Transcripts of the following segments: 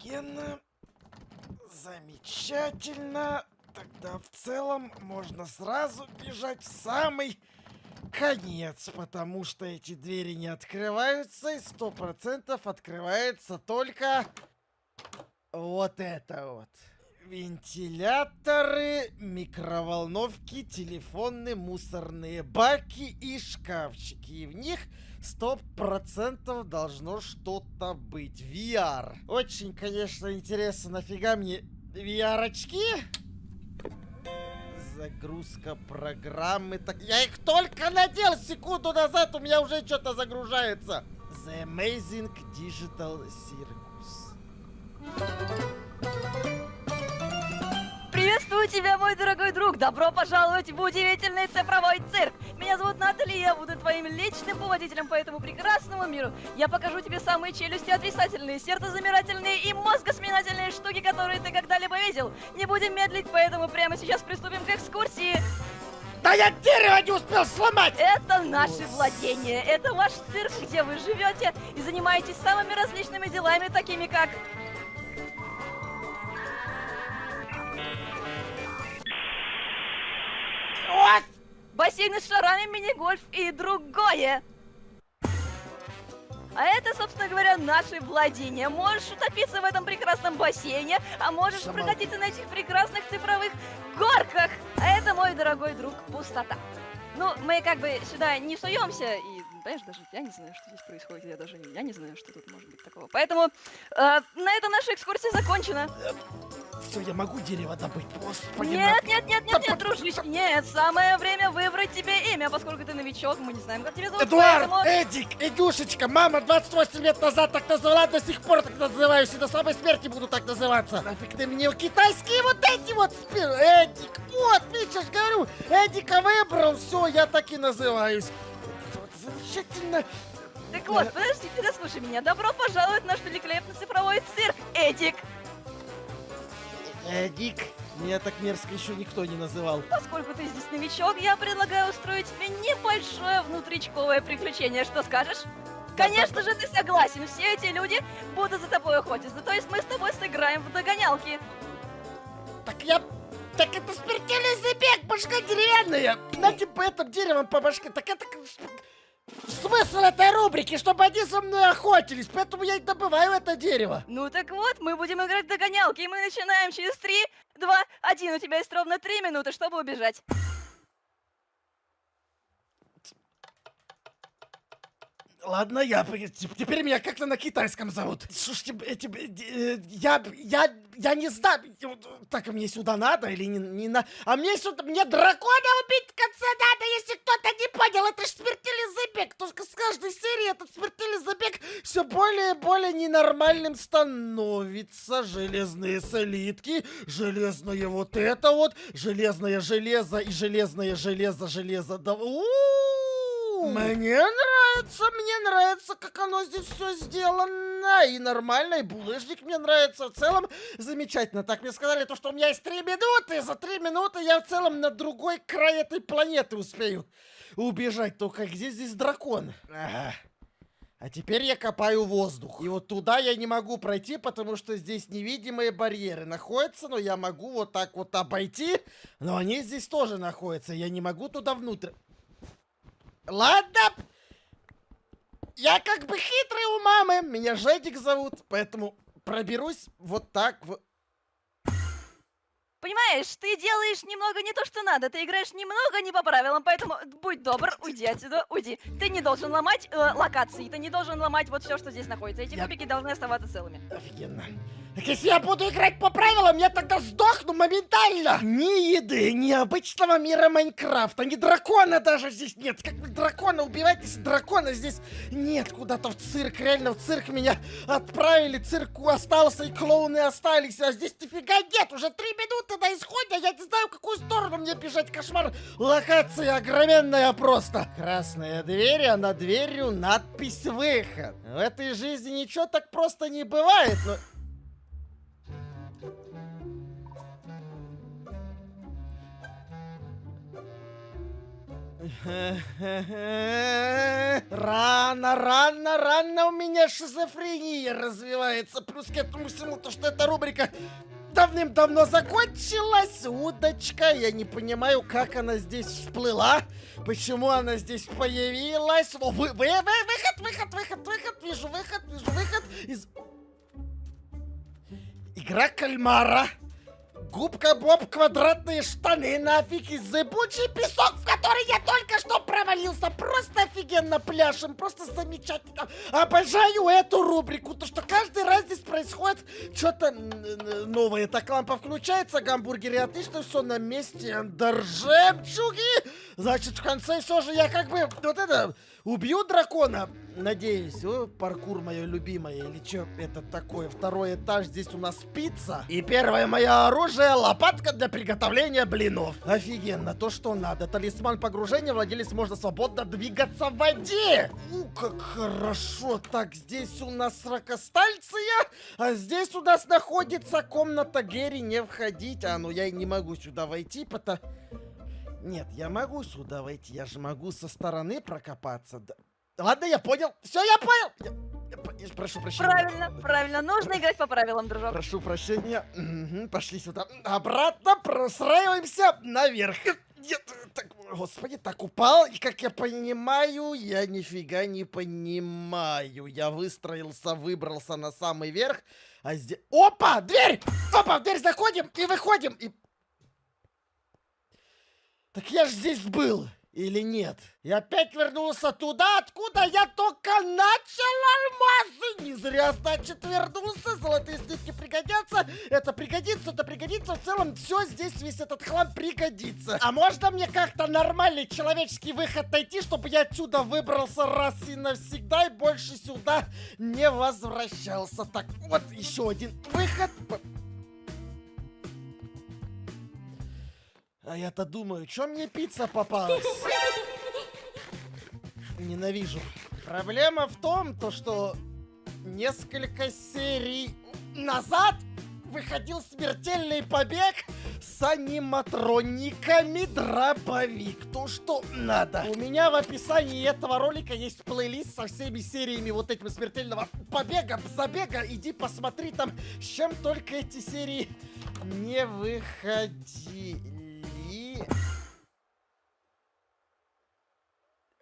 Офигенно. Замечательно. Тогда в целом можно сразу бежать в самый конец, потому что эти двери не открываются, и 100% открывается только вот это вот. Вентиляторы, микроволновки, телефоны, мусорные баки и шкафчики. И в них 100% должно что-то быть. VR. Очень, конечно, интересно, нафига мне VR-очки? Загрузка программы. Так я их только надел секунду назад, у меня уже что-то загружается. The Amazing Digital Circus. Приветствую тебя, мой дорогой друг! Добро пожаловать в удивительный цифровой цирк! Меня зовут Натали, и я буду твоим личным поводителем по этому прекрасному миру. Я покажу тебе самые челюстеотрицательные, сердцезамирательные и мозгосминательные штуки, которые ты когда-либо видел. Не будем медлить, поэтому прямо сейчас приступим к экскурсии. Да я дерево не успел сломать! Это наши владения, это ваш цирк, где вы живете и занимаетесь самыми различными делами, такими как... Вот! бассейны с шарами, мини-гольф и другое. А это, собственно говоря, наши владения. Можешь утопиться в этом прекрасном бассейне, а можешь Сама. прокатиться на этих прекрасных цифровых горках. А это, мой дорогой друг, пустота. Ну, мы как бы сюда не суемся, и, знаешь, даже я не знаю, что здесь происходит, я не знаю, что тут может быть такого. Поэтому на этом наша экскурсия закончена. Все, я могу дерево добыть, господи. Нет, дружище, нет. Самое время выбрать тебе имя, поскольку ты новичок, мы не знаем, как тебя зовут. Эдуард, поэтому- Эдик, Эдюшечка, мама 28 лет назад так назвала, до сих пор так называюсь, и до самой смерти буду так называться. Нафиг ты мне китайские вот эти вот Эдик, вот, видишь, я ж говорю, Эдика выбрал, все, я так и называюсь. Вот, замечательно. Так вот, подожди, ты дослушай меня. Добро пожаловать в наш великолепный цифровой цирк, Эдик. Эдик, меня так мерзко еще никто не называл. Поскольку ты здесь новичок, я предлагаю устроить тебе небольшое внутричковое приключение. Что скажешь? Конечно же, ты согласен. Все эти люди будут за тобой охотиться. То есть мы с тобой сыграем в догонялки. Так это смертельный забег, башка деревянная. Знаете, по этим деревом по башке, так это... Смысл этой рубрики, чтобы они за мной охотились, поэтому я и добываю это дерево. Ну так вот, мы будем играть в догонялки, и мы начинаем через 3, 2, 1. У тебя есть ровно 3 минуты, чтобы убежать. Ладно, теперь меня как-то на китайском зовут. Слушайте, я не знаю, так мне сюда надо или не надо. А мне мне дракона убить в конце надо, если кто-то не понял. Это ж смертельный забег. Только с каждой серии этот смертельный забег все более и более ненормальным становится. Железные слитки, железное вот это вот, железное железо и железное железо. Да, мне нравится, как оно здесь все сделано. И нормально, и булыжник мне нравится. В целом, замечательно. Так, мне сказали, то, что у меня есть 3 минуты. За 3 минуты я в целом на другой край этой планеты успею убежать. Только где здесь дракон? Ага. А теперь я копаю воздух. И вот туда я не могу пройти, потому что здесь невидимые барьеры находятся. Но я могу вот так вот обойти. Но они здесь тоже находятся. Я не могу туда внутрь. Ладно. Я как бы хитрый у мамы. Меня Жедик зовут. Поэтому проберусь вот так вот. Понимаешь, ты делаешь немного не то, что надо. Ты играешь немного не по правилам, поэтому будь добр, уйди отсюда, уйди. Ты не должен ломать локации, ты не должен ломать вот все, что здесь находится. Эти кубики должны оставаться целыми. Офигенно. Так если я буду играть по правилам, я тогда сдохну моментально. Ни еды, ни обычного мира Майнкрафта, ни дракона даже здесь нет. Как вы дракона убиваете, если дракона здесь нет? Куда-то в цирк, реально в цирк меня отправили, цирку остался и клоуны остались, а здесь нифига нет. Уже 3 минуты на исходе, я не знаю, в какую сторону мне бежать, кошмар. Локация огроменная просто. Красная дверь, а над дверью надпись «Выход». В этой жизни ничего так просто не бывает, но... Рано у меня шизофрения развивается. Плюс к этому всему то, что эта рубрика давным-давно закончилась. Удочка, я не понимаю, как она здесь всплыла, почему она здесь появилась. О, выход, вижу выход из... Игра кальмара. Губка Боб, квадратные штаны, нафиг, и зыбучий песок, в который я только что провалился. Просто офигенно пляшем, просто замечательно. Обожаю эту рубрику, то что каждый раз здесь происходит что-то новое. Так, лампа включается, гамбургеры отлично, все на месте. Жемчуги. Значит, в конце все же я как бы вот это убью дракона. Надеюсь. О, паркур мое любимое. Или что это такое? Второй этаж, здесь у нас пицца. И первое мое оружие — лопатка для приготовления блинов. Офигенно, то что надо. Талисман погружения, владелец можно свободно двигаться в воде. Как хорошо. Так, здесь у нас ракостальция, а здесь у нас находится комната Гэри. Не входить. А, ну я и не могу сюда войти, потому... Нет, я могу сюда войти. Я же могу со стороны прокопаться. Да. Ладно, я понял. Все, я понял. Прошу прощения. Правильно. Нужно играть по правилам, дружок. Прошу прощения. Угу, пошли сюда. Обратно простраиваемся наверх. Так, господи, так упал. И как я понимаю, я нифига не понимаю. Я выстроился, выбрался на самый верх. А здесь... Опа, дверь! Опа, в дверь заходим и выходим. И... Так я же здесь был. Или нет? Я опять вернулся туда, откуда я только начал алмазы. Не зря, значит, вернулся. Золотые слитки пригодятся. Это пригодится. В целом, все здесь, весь этот хлам пригодится. А можно мне как-то нормальный человеческий выход найти, чтобы я отсюда выбрался раз и навсегда и больше сюда не возвращался? Так, вот еще один выход. А я-то думаю, что мне пицца попалась? Ненавижу. Проблема в том, то, что несколько серий назад выходил смертельный побег с аниматрониками дробовик. То, что надо. У меня в описании этого ролика есть плейлист со всеми сериями вот этим смертельного побега, забега. Иди посмотри там, с чем только эти серии не выходили.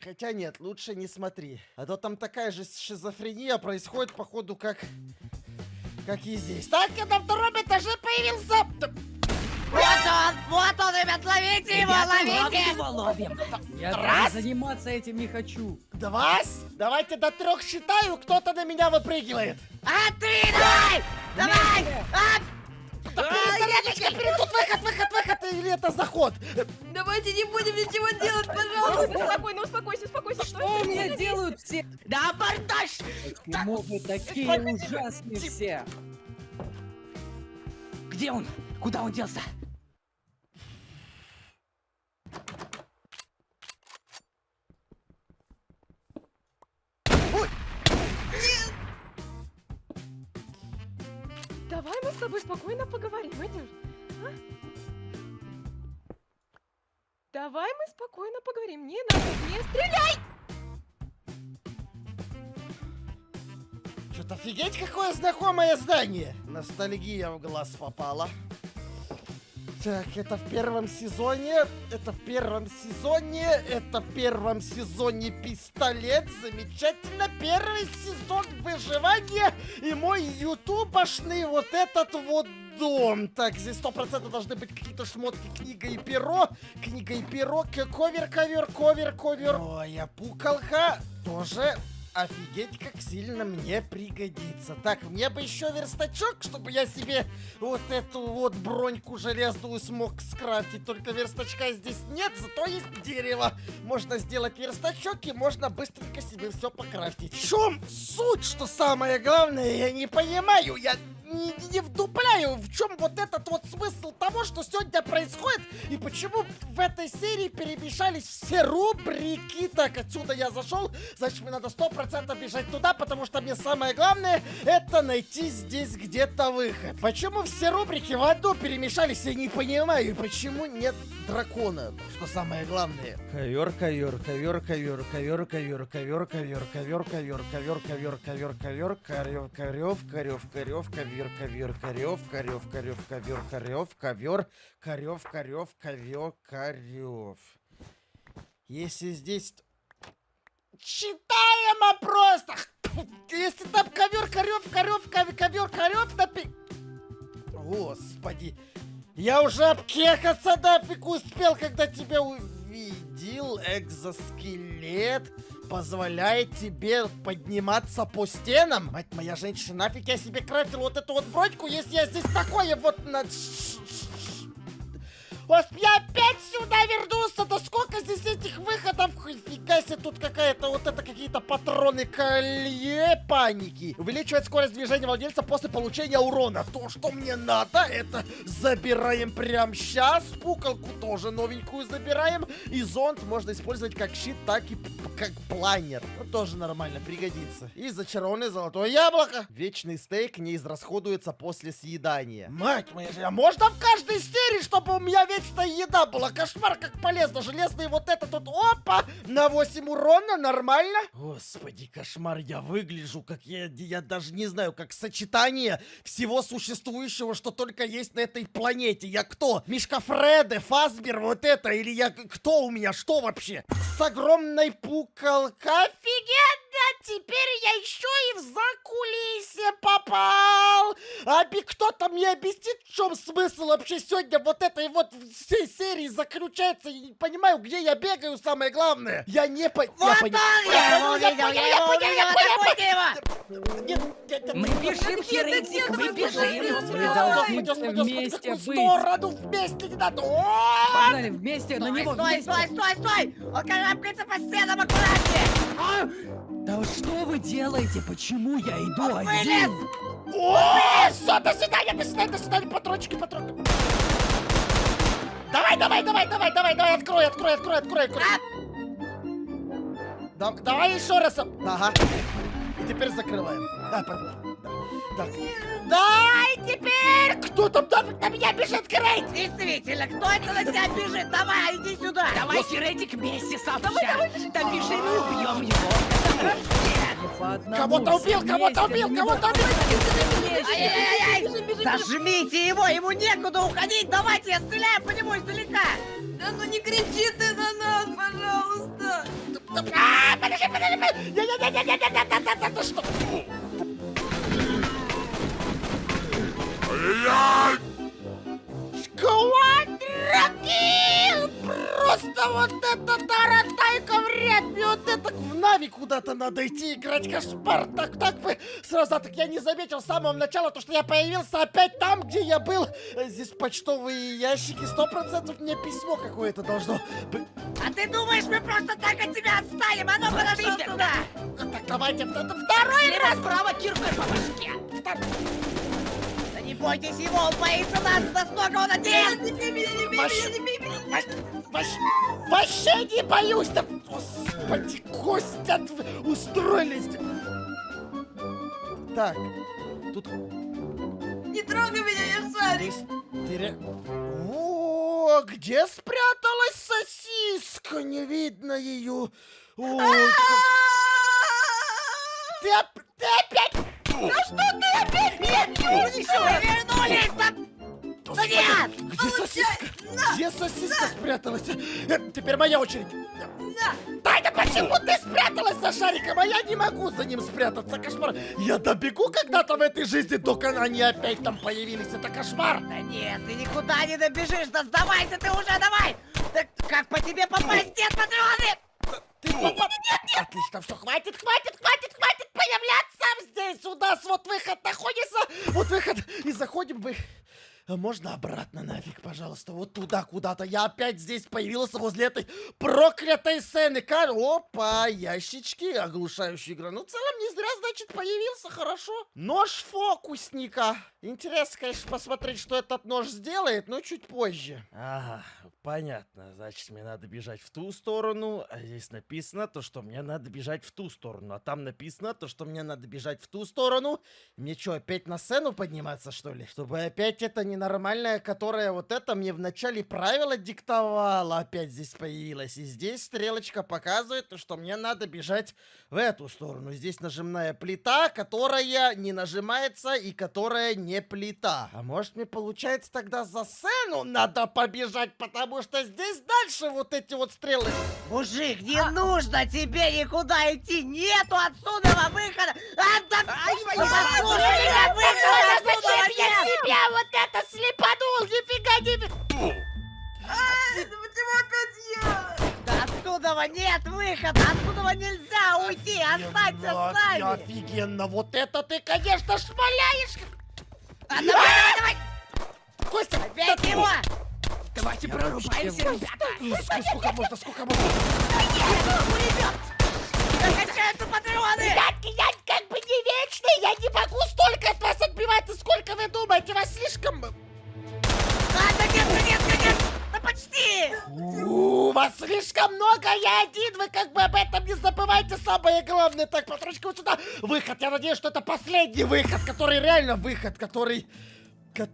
Хотя нет, лучше не смотри. А то там такая же шизофрения происходит, походу, как и здесь. Так, я на втором этаже появился. Вот он, ребят, ловите его, ловите! Его ловим. Я Раз. даже заниматься этим не хочу. Два. Давайте до 3 считаю, кто-то на меня выпрыгивает. А ты давай! Давай! Тут выход, или это заход? Давайте не будем ничего делать, пожалуйста! Спокойно, успокойся. Что у меня делают все? Да, абортаж! Такие могут, такие ужасные все. Где он? Куда он делся? Давай мы с тобой спокойно поговорим, идешь? А? Давай мы спокойно поговорим. Не надо, не стреляй! Что-то офигеть, какое знакомое здание. Ностальгия в глаз попала. Так, это в первом сезоне пистолет. Замечательно. Первый сезон выживания и мой ютубошный вот этот вот дом. Так, здесь 100% должны быть какие-то шмотки, книга и перо, ковер. Ой, а пукалка тоже... Офигеть, как сильно мне пригодится. Так, мне бы еще верстачок, чтобы я себе вот эту вот броньку железную смог скрафтить. Только верстачка здесь нет, зато есть дерево. Можно сделать верстачок и можно быстренько себе все покрафтить. В чем суть, что самое главное, я не понимаю. Я не вдупляю, в чем вот этот вот смысл того, что сегодня происходит, и почему в этой серии перемешались все рубрики. Так, отсюда я зашел, значит, мне надо 100% бежать туда, потому что мне самое главное это найти здесь где-то выход. Почему все рубрики в одну перемешались, я не понимаю, и почему нет дракона, что самое главное. Ковер, ковер, ковер, ковер, ковер, ковер, ковер, ковер, ковер, ковер, ковер, ковер, ковер, ковер, корев, корев, корев, корев, ковер, ковер, корев, корев, корев, ковер, корев, ковер, корев, корев, ковер, корев. Если здесь читаемо просто. Если там ковер, корев, корев, ковер, корев, напи... Господи. Я уже обкекаться нафиг успел, когда тебя увидел. Экзоскелет позволяет тебе подниматься по стенам. Мать моя женщина, нафиг я себе крафтил вот эту вот броньку, если я здесь такое вот на... Я опять сюда вернулся, да сколько здесь этих выходов? Фига себе, тут какая-то вот это какие-то патроны колье паники. Увеличивает скорость движения владельца после получения урона. То, что мне надо, это забираем прямо сейчас. Пукалку тоже новенькую забираем. И зонт можно использовать как щит, так и как планер. Ну, тоже нормально, пригодится. И зачарованное золотое яблоко. Вечный стейк не израсходуется после съедания. Мать моя же, а можно в каждой серии, чтобы у меня вечная еда была? Кошмар, как полезно. Железный вот этот вот, опа, на 8 урона, нормально. Господи, кошмар, я выгляжу, как я даже не знаю, как сочетание всего существующего, что только есть на этой планете. Я кто? Мишка Фреде, Фазбер, вот это, или я кто у меня, что вообще? С огромной пукалкой. Офигенно! Теперь я еще и в закулисье попал. Кто-то мне объяснит, в чем смысл вообще сегодня вот этой вот всей серии заключается. Я не понимаю, где я бегаю, самое главное. Я не понял. Мы бежим, Херентик, мы бежим. Господи, Вместе какую быть. сторону вместе не надо. Погнали вместе, на него вместе. стой! Он карабкается по стенам аккуратнее! Да что вы делаете? Почему я иду один? О, все, до свидания, патрончики. Давай, открой. Давай еще раз. Ага. И теперь закрываем. Так. Дай теперь! Кто там на меня бежит, Крейт? Действительно, кто это на тебя бежит? Давай, иди сюда! Давай, Херентик, вместе сообща. Да бежим и убьем его. По одному, Кого-то убил! Ай-яй-яй! Зажмите его, ему некуда уходить! Давайте, я стреляю по нему издалека! Да ну не кричи ты на нас, пожалуйста! Подожди! Ты что? Квадрокилл! Просто вот это таратайка вряд ли. Вот это в Нави куда-то надо идти играть, кошмар. Так бы сразу, так я не заметил с самого начала, то что я появился опять там, где я был. Здесь почтовые ящики, 100% мне письмо какое-то должно быть. А ты думаешь, мы просто так от тебя отстанем? А ну подожди сюда! Так, давайте второй Слева справа киркой по башке! Да не бойтесь его, он боится нас, настолько он один! Не бей меня! Вообще не боюсь! Да, господи, Костя, устроились! Так, тут... Не трогай меня, я шарик! О, где спряталась сосиска? Не видно ее. Ой, ты опять... Ну что ты опять? Нет, мы вернулись! Да нет! Где сосиска? Где сосиска спряталась? Теперь моя очередь. Да почему ты спряталась за шариком, а я не могу за ним спрятаться? Кошмар. Я добегу когда-то в этой жизни, только они опять там появились. Это кошмар. Да нет, ты никуда не добежишь, да сдавайся ты уже, давай! Так как по тебе попасть? Нет, патроны! Ты попал? Нет. Отлично, все, хватит появляться здесь. У нас вот выход находится. Вот выход. И заходим А можно обратно нафиг, пожалуйста? Вот туда куда-то. Я опять здесь появился возле этой проклятой сцены. Опа, ящички, оглушающая игра. Ну, в целом, не зря, значит, появился, хорошо. Нож фокусника. Интересно, конечно, посмотреть, что этот нож сделает, но чуть позже. Ага, понятно. Значит, мне надо бежать в ту сторону, а здесь написано то, что мне надо бежать в ту сторону. А там написано то, что мне надо бежать в ту сторону. Мне что, опять на сцену подниматься, что ли? Чтобы опять это ненормальное, которое вот это мне в начале правила диктовало, опять здесь появилось. И здесь стрелочка показывает, что мне надо бежать в эту сторону. Здесь нажимная плита, которая не нажимается и которая не плита. А может мне получается тогда за сцену надо побежать, потому что здесь дальше вот эти вот стрелы. Мужик, не нужно тебе никуда идти! Нету отсюда выхода! Послушай меня, выхода отсюда нет! себя вот это слепанул, нифига не... Да отсюда нет выхода! Отсюда нельзя уйти! Останься с нами! Офигенно, вот это ты, конечно, шмаляешь! Давай! Костя, Бейте его! Давайте прорубаемся, ребята! Сколько можно? Кончаются патроны! Ребятки, я как бы не вечный, я не могу столько от вас отбиваться, сколько вы думаете, вас слишком... Нет! Да почти! Вас слишком много, я один, вы как бы об этом не забывайте, самое главное. Так, патрончик, вот сюда. Выход, я надеюсь, что это последний выход, который реально выход, который... Так,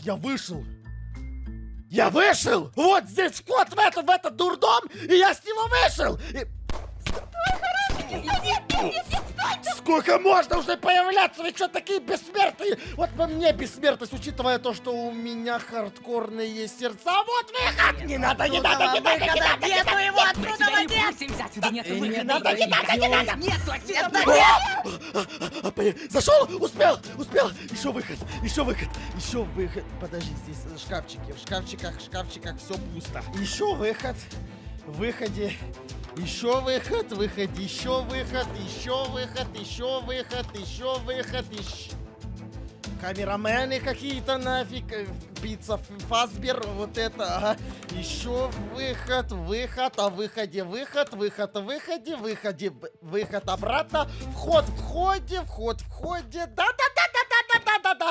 я вышел. Я вышел! Вот здесь вход в этот дурдом, и я с него вышел! Сколько можно уже появляться? Вы что, такие бессмертные? Вот по мне бессмертность, учитывая то, что у меня хардкорные сердца. Вот выход! Не надо! Нету его отсюда Тебя не нет! пустим, отсюда нет Не выхода! надо! Нету отсюда! Зашел! Успел! Еще выход! Подожди, здесь шкафчики. В шкафчиках все пусто. Еще выход. В выходе. Еще выход. Камерамены какие-то нафиг. Пицца Фасбер. Вот это. Ага. Еще выход. О выходе. Выход обратно. Вход в входе. Да.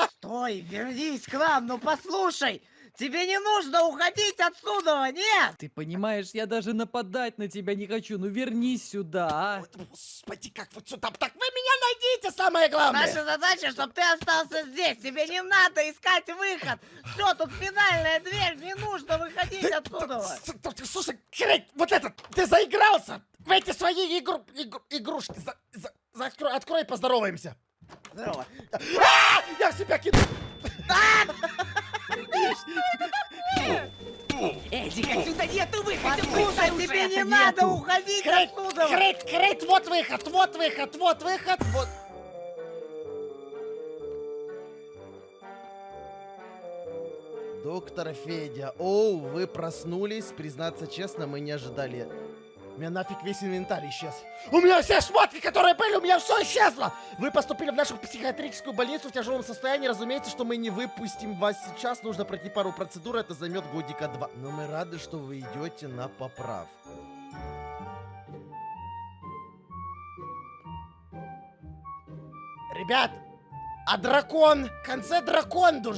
Стой, вернись к нам, ну послушай! Тебе не нужно уходить отсюда, нет! Ты понимаешь, я даже нападать на тебя не хочу. Ну вернись сюда, а. Господи, как вот сюда. Так вы меня найдите, самое главное. Наша задача, чтобы ты остался здесь. Тебе не надо искать выход. Все, тут финальная дверь, не нужно выходить отсюда. Слушай, Крейт, вот это, ты заигрался в эти свои игрушки. Открой, поздороваемся. Здорово. Я в себя кину. Эдик, отсюда нету выхода! Послушай, тебе не надо уходить отсюда. Крейт, вот выход. Доктор Федя, вы проснулись. Признаться честно, мы не ожидали. У меня нафиг весь инвентарь исчез. У меня все шмотки, которые были, у меня все исчезло. Вы поступили в нашу психиатрическую больницу в тяжелом состоянии. Разумеется, что мы не выпустим вас сейчас. Нужно пройти пару процедур, это займет годика 2. Но мы рады, что вы идете на поправку. Ребят, а дракон? В конце дракона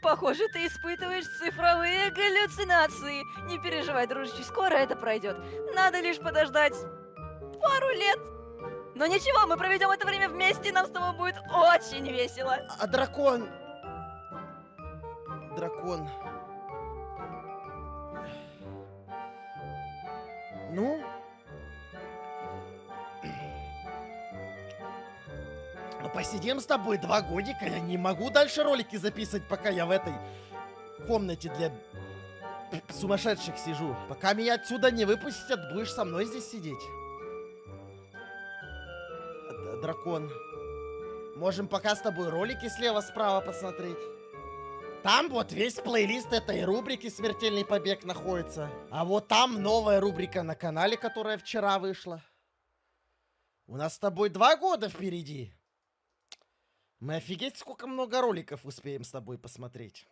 Похоже, ты испытываешь цифровые галлюцинации. Не переживай, дружище, скоро это пройдет. Надо лишь подождать пару лет. Но ничего, мы проведем это время вместе, и нам с тобой будет очень весело. А дракон... Ну? Ну, посидим с тобой 2 годика. Я не могу дальше ролики записывать, пока я в этой комнате для сумасшедших сижу. Пока меня отсюда не выпустят, будешь со мной здесь сидеть. Дракон. Можем пока с тобой ролики слева-справа посмотреть. Там вот весь плейлист этой рубрики «Смертельный побег» находится. А вот там новая рубрика на канале, которая вчера вышла. У нас с тобой 2 года впереди. Мы офигеть, сколько много роликов успеем с тобой посмотреть.